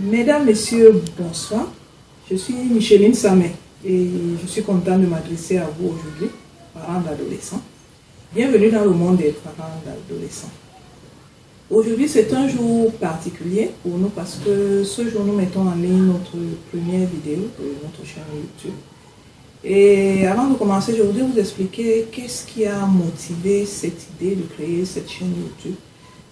Mesdames, Messieurs, bonsoir. Je suis Micheline Samet et je suis contente de m'adresser à vous aujourd'hui, parents d'adolescents. Bienvenue dans le monde des parents d'adolescents. Aujourd'hui, c'est un jour particulier pour nous parce que ce jour, nous mettons en ligne notre première vidéo de notre chaîne YouTube. Et avant de commencer, je voudrais vous expliquer qu'est-ce qui a motivé cette idée de créer cette chaîne YouTube.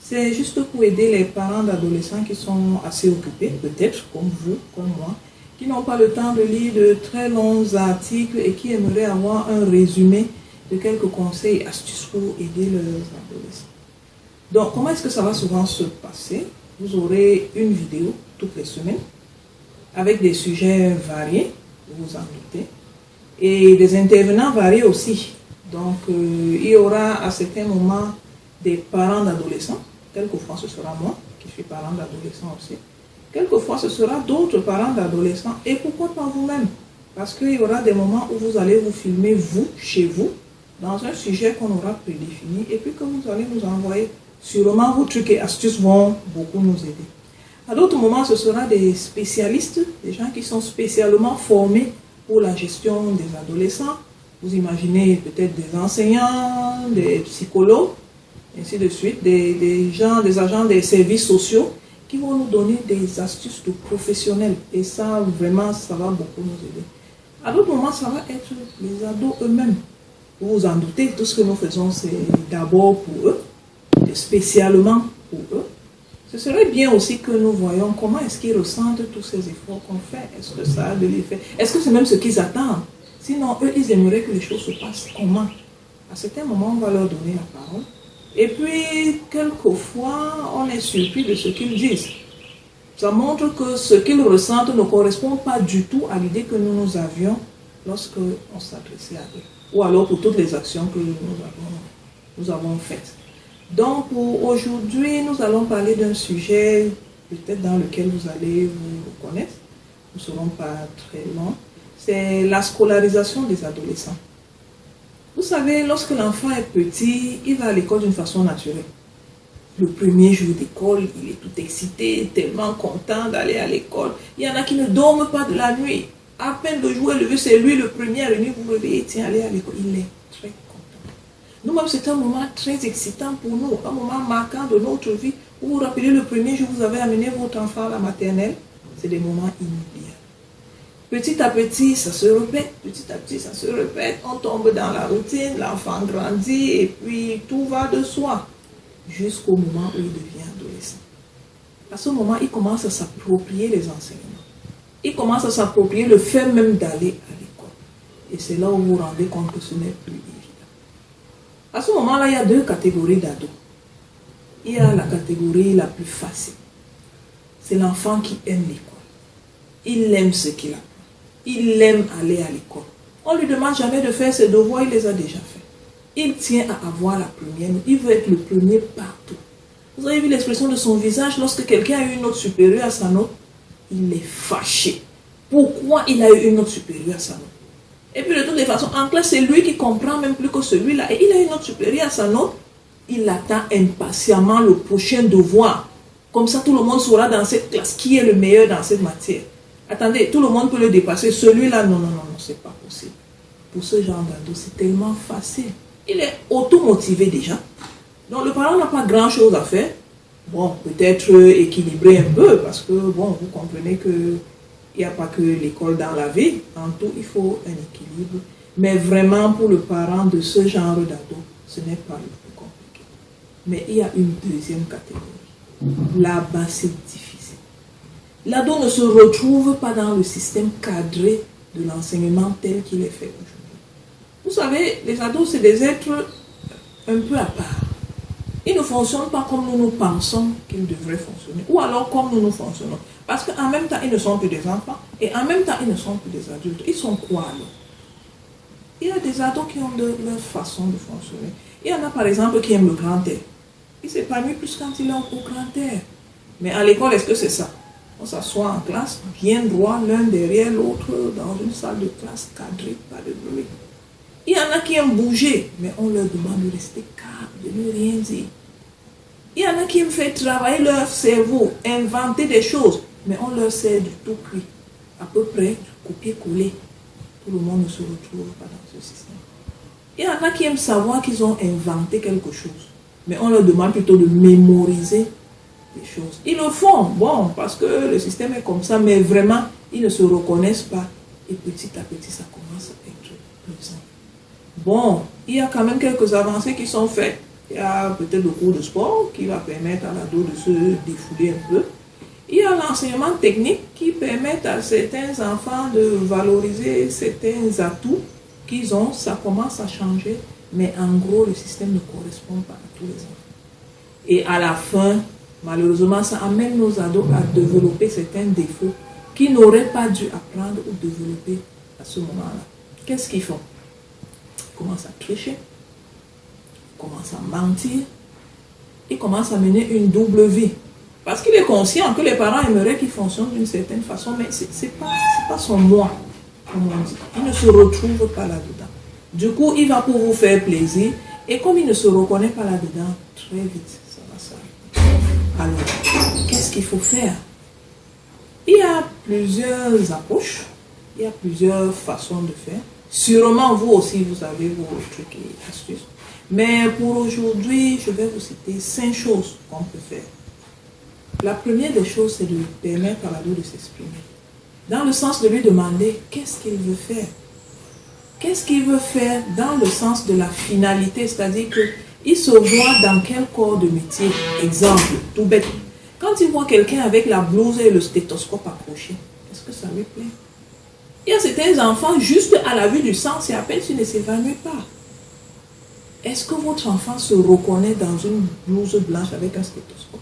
C'est juste pour aider les parents d'adolescents qui sont assez occupés, peut-être comme vous, comme moi, qui n'ont pas le temps de lire de très longs articles et qui aimeraient avoir un résumé de quelques conseils et astuces pour aider leurs adolescents. Donc, comment est-ce que ça va souvent se passer? Vous aurez une vidéo toutes les semaines avec des sujets variés, vous vous en doutez, et des intervenants variés aussi. Donc, il y aura à certains moments des parents d'adolescents. Quelquefois, ce sera moi qui suis parent d'adolescents aussi. Quelquefois, ce sera d'autres parents d'adolescents. Et pourquoi pas vous-même? Parce qu'il y aura des moments où vous allez vous filmer, vous, chez vous, dans un sujet qu'on aura prédéfini, et puis que vous allez nous envoyer. Sûrement, vos trucs et astuces vont beaucoup nous aider. À d'autres moments, ce sera des spécialistes, des gens qui sont spécialement formés pour la gestion des adolescents. Vous imaginez peut-être des enseignants, des psychologues, ainsi de suite, des gens, des agents des services sociaux qui vont nous donner des astuces de professionnels. Et ça, vraiment, ça va beaucoup nous aider. À d'autres moments, ça va être les ados eux-mêmes. Vous vous en doutez, tout ce que nous faisons, c'est d'abord pour eux, spécialement pour eux. Ce serait bien aussi que nous voyions comment est-ce qu'ils ressentent tous ces efforts qu'on fait. Est-ce que ça a de l'effet? Est-ce que c'est même ce qu'ils attendent? Sinon, eux, ils aimeraient que les choses se passent comment? À certains moments, on va leur donner la parole. Et puis, quelquefois, on est surpris de ce qu'ils disent. Ça montre que ce qu'ils ressentent ne correspond pas du tout à l'idée que nous avions lorsque on s'adressait à eux. Ou alors pour toutes les actions que nous avons faites. Donc, pour aujourd'hui, nous allons parler d'un sujet peut-être dans lequel vous allez vous reconnaître. Nous ne serons pas très longs. C'est la scolarisation des adolescents. Vous savez, lorsque l'enfant est petit, il va à l'école d'une façon naturelle. Le premier jour d'école, il est tout excité, tellement content d'aller à l'école. Il y en a qui ne dorment pas de la nuit. À peine le jour est levé, c'est lui le premier à venir vous réveiller. Tiens, allez à l'école. Il est très content. Nous-mêmes, c'est un moment très excitant pour nous, un moment marquant de notre vie. Vous vous rappelez le premier jour où vous avez amené votre enfant à la maternelle? C'est des moments inoubliables. Petit à petit, ça se répète, petit à petit, ça se répète. On tombe dans la routine, l'enfant grandit et puis tout va de soi. Jusqu'au moment où il devient adolescent. À ce moment, il commence à s'approprier les enseignements. Il commence à s'approprier le fait même d'aller à l'école. Et c'est là où vous vous rendez compte que ce n'est plus évident. À ce moment-là, il y a deux catégories d'ados. Il y a la catégorie la plus facile. C'est l'enfant qui aime l'école. Il aime ce qu'il apprend. Il aime aller à l'école. On ne lui demande jamais de faire ses devoirs, il les a déjà faits. Il tient à avoir la première note. Il veut être le premier partout. Vous avez vu l'expression de son visage lorsque quelqu'un a eu une note supérieure à sa note? Il est fâché. Pourquoi il a eu une note supérieure à sa note? Et puis de toutes les façons, en classe, c'est lui qui comprend même plus que celui-là. Et il a une note supérieure à sa note. Il attend impatiemment le prochain devoir. Comme ça, tout le monde saura dans cette classe qui est le meilleur dans cette matière. Attendez, tout le monde peut le dépasser. Celui-là, non, c'est pas possible. Pour ce genre d'ado, c'est tellement facile. Il est automotivé déjà. Donc le parent n'a pas grand-chose à faire. Bon, peut-être équilibrer un peu, parce que, bon, vous comprenez qu'il n'y a pas que l'école dans la vie. En tout, il faut un équilibre. Mais vraiment, pour le parent de ce genre d'ado, ce n'est pas le plus compliqué. Mais il y a une deuxième catégorie. Là-bas, c'est difficile. L'ado ne se retrouve pas dans le système cadré de l'enseignement tel qu'il est fait aujourd'hui. Vous savez, les ados, c'est des êtres un peu à part. Ils ne fonctionnent pas comme nous pensons qu'ils devraient fonctionner. Ou alors comme nous fonctionnons. Parce qu'en même temps, ils ne sont plus des enfants. Et en même temps, ils ne sont plus des adultes. Ils sont quoi alors? Il y a des ados qui ont leur façon de fonctionner. Il y en a par exemple qui aiment le grand air. Ils s'épanouissent plus quand ils ont au grand air. Mais à l'école, est-ce que c'est ça? On s'assoit en classe, bien droit, l'un derrière l'autre, dans une salle de classe cadrée, pas de bruit. Il y en a qui aiment bouger, mais on leur demande de rester calme, de ne rien dire. Il y en a qui aiment faire travailler leur cerveau, inventer des choses, mais on leur sert du tout cuit, à peu près du copier-coller. Tout le monde ne se retrouve pas dans ce système. Il y en a qui aiment savoir qu'ils ont inventé quelque chose, mais on leur demande plutôt de mémoriser des choses. Ils le font, bon, parce que le système est comme ça, mais vraiment, ils ne se reconnaissent pas. Et petit à petit, ça commence à être pesant. Bon, il y a quand même quelques avancées qui sont faites. Il y a peut-être le cours de sport qui va permettre à l'ado de se défouler un peu. Il y a l'enseignement technique qui permet à certains enfants de valoriser certains atouts qu'ils ont. Ça commence à changer, mais en gros, le système ne correspond pas à tous les enfants. Et à la fin, malheureusement, ça amène nos ados à développer certains défauts qu'ils n'auraient pas dû apprendre ou développer à ce moment-là. Qu'est-ce qu'ils font? Ils commencent à tricher, ils commencent à mentir, ils commencent à mener une double vie. Parce qu'il est conscient que les parents aimeraient qu'il fonctionne d'une certaine façon, mais ce n'est pas son moi, comme on dit. Il ne se retrouve pas là-dedans. Du coup, il va pour vous faire plaisir, et comme il ne se reconnaît pas là-dedans, très vite, ça va s'arrêter. Alors, qu'est-ce qu'il faut faire? Il y a plusieurs approches, il y a plusieurs façons de faire. Sûrement, vous aussi, vous avez vos trucs et astuces. Mais pour aujourd'hui, je vais vous citer 5 choses qu'on peut faire. La première des choses, c'est de permettre à l'ado de s'exprimer. Dans le sens de lui demander qu'est-ce qu'il veut faire. Qu'est-ce qu'il veut faire dans le sens de la finalité, c'est-à-dire qu'il se voit dans quel corps de métier. Exemple, tout bête. Quand il voit quelqu'un avec la blouse et le stéthoscope accroché, est-ce que ça lui plaît? Il y a certains enfants, juste à la vue du sang, c'est à peine s'il ne s'évanouit pas. Est-ce que votre enfant se reconnaît dans une blouse blanche avec un stéthoscope?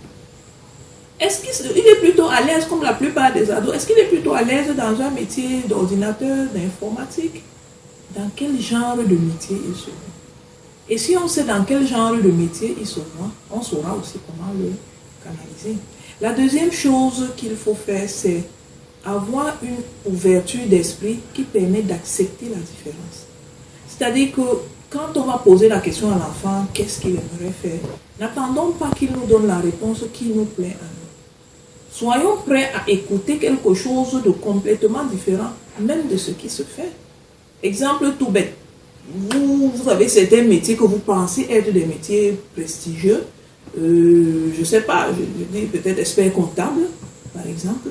Est-ce qu'il est plutôt à l'aise, comme la plupart des ados, est-ce qu'il est plutôt à l'aise dans un métier d'ordinateur, d'informatique? Dans quel genre de métier il se voit? Et si on sait dans quel genre de métier il se voit, on saura aussi comment le canaliser. La deuxième chose qu'il faut faire, c'est avoir une ouverture d'esprit qui permet d'accepter la différence. C'est-à-dire que quand on va poser la question à l'enfant, qu'est-ce qu'il aimerait faire? N'attendons pas qu'il nous donne la réponse qui nous plaît à nous. Soyons prêts à écouter quelque chose de complètement différent, même de ce qui se fait. Exemple tout bête. Vous avez certains métiers que vous pensez être des métiers prestigieux. Je ne sais pas, je dis peut-être expert comptable, par exemple.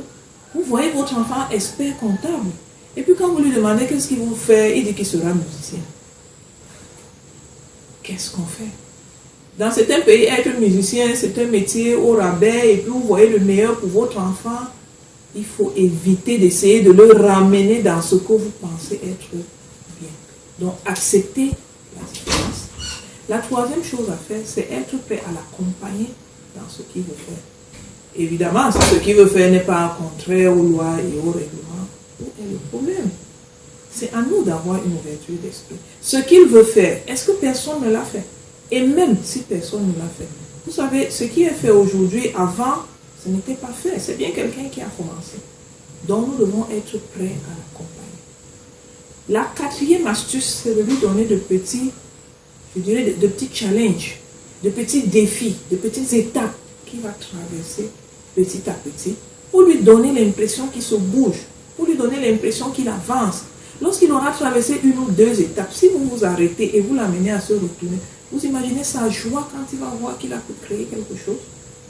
Vous voyez votre enfant expert comptable. Et puis quand vous lui demandez qu'est-ce qu'il vous fait, il dit qu'il sera musicien. Qu'est-ce qu'on fait? Dans certains pays, être musicien, c'est un métier au rabais, et puis vous voyez le meilleur pour votre enfant. Il faut éviter d'essayer de le ramener dans ce que vous pensez être bien. Donc, accepter la différence. La troisième chose à faire, c'est être prêt à l'accompagner dans ce qu'il veut faire. Évidemment, si ce qu'il veut faire n'est pas contraire aux lois et aux règlements, où est le problème? C'est à nous d'avoir une ouverture d'esprit. Ce qu'il veut faire, est-ce que personne ne l'a fait? Et même si personne ne l'a fait, vous savez, ce qui est fait aujourd'hui, avant, ce n'était pas fait. C'est bien quelqu'un qui a commencé. Donc, nous devons être prêts à l'accompagner. La quatrième astuce, c'est de lui donner de petits, je dirais, de petits challenges, de petits défis, de petites étapes qu'il va traverser petit à petit, pour lui donner l'impression qu'il se bouge, pour lui donner l'impression qu'il avance. Lorsqu'il aura traversé une ou deux étapes, si vous vous arrêtez et vous l'amenez à se retourner, vous imaginez sa joie quand il va voir qu'il a pu créer quelque chose,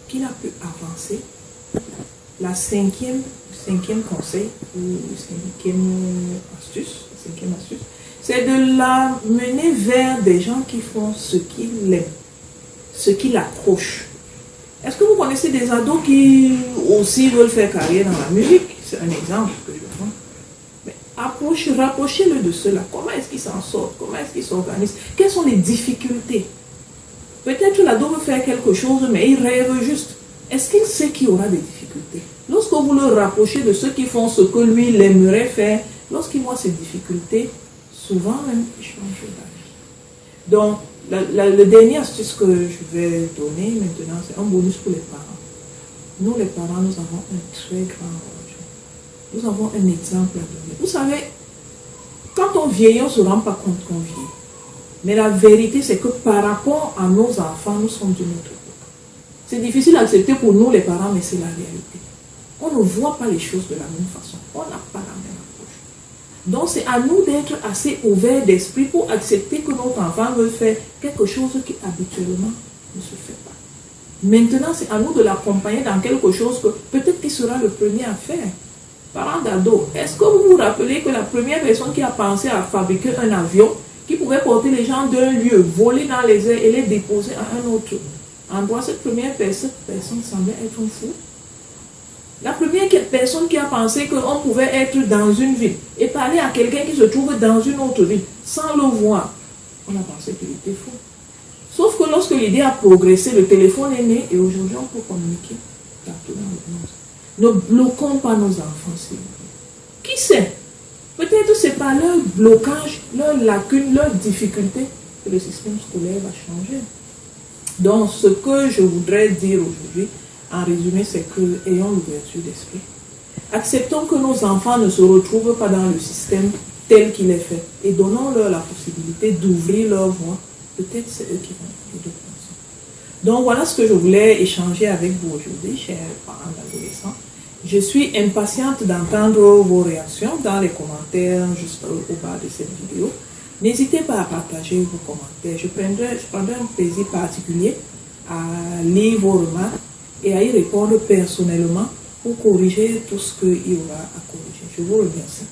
qu'il a pu avancer. La cinquième conseil, ou cinquième astuce, c'est de la mener vers des gens qui font ce qu'il aime, ce qui l'accroche. Est-ce que vous connaissez des ados qui aussi veulent faire carrière dans la musique? C'est un exemple que je prends. Rapprochez-le de cela. Comment est-ce qu'il s'en sort? Comment est-ce qu'il s'organise? Quelles sont les difficultés? Peut-être l'ado veut faire quelque chose, mais il rêve juste. Est-ce qu'il sait qu'il y aura des difficultés? Lorsque vous le rapprochez de ceux qui font ce que lui, il aimerait faire, lorsqu'il voit ces difficultés, souvent même, il change d'avis. Donc, le dernier astuce que je vais donner maintenant, c'est un bonus pour les parents. Nous, les parents, nous avons un très grand rôle. Nous avons un exemple à donner. Vous savez, quand on vieillit, on ne se rend pas compte qu'on vieillit. Mais la vérité, c'est que par rapport à nos enfants, nous sommes d'une autre époque. C'est difficile à accepter pour nous, les parents, mais c'est la réalité. on ne voit pas les choses de la même façon. On n'a pas la même approche. Donc, c'est à nous d'être assez ouverts d'esprit pour accepter que notre enfant veut faire quelque chose qui habituellement ne se fait pas. Maintenant, c'est à nous de l'accompagner dans quelque chose que peut-être qu'il sera le premier à faire. Parents d'ado, est-ce que vous vous rappelez que la première personne qui a pensé à fabriquer un avion qui pouvait porter les gens d'un lieu, voler dans les airs et les déposer à un autre endroit, cette première personne semblait être un fou. La première personne qui a pensé qu'on pouvait être dans une ville et parler à quelqu'un qui se trouve dans une autre ville sans le voir, on a pensé qu'il était fou. Sauf que lorsque l'idée a progressé, le téléphone est né et aujourd'hui on peut communiquer partout dans le monde. Ne bloquons pas nos enfants, s'il vous plaît. Qui sait? Peut-être c'est par leur blocage, leur lacune, leur difficulté que le système scolaire va changer. Donc, ce que je voudrais dire aujourd'hui, en résumé, c'est que ayons l'ouverture d'esprit. Acceptons que nos enfants ne se retrouvent pas dans le système tel qu'il est fait et donnons-leur la possibilité d'ouvrir leur voie. Peut-être c'est eux qui vont trouver d'autres personnes. Donc, voilà ce que je voulais échanger avec vous aujourd'hui, chers parents d'adolescents. Je suis impatiente d'entendre vos réactions dans les commentaires juste au bas de cette vidéo. N'hésitez pas à partager vos commentaires. Je prendrai un plaisir particulier à lire vos remarques et à y répondre personnellement pour corriger tout ce qu'il y aura à corriger. Je vous remercie.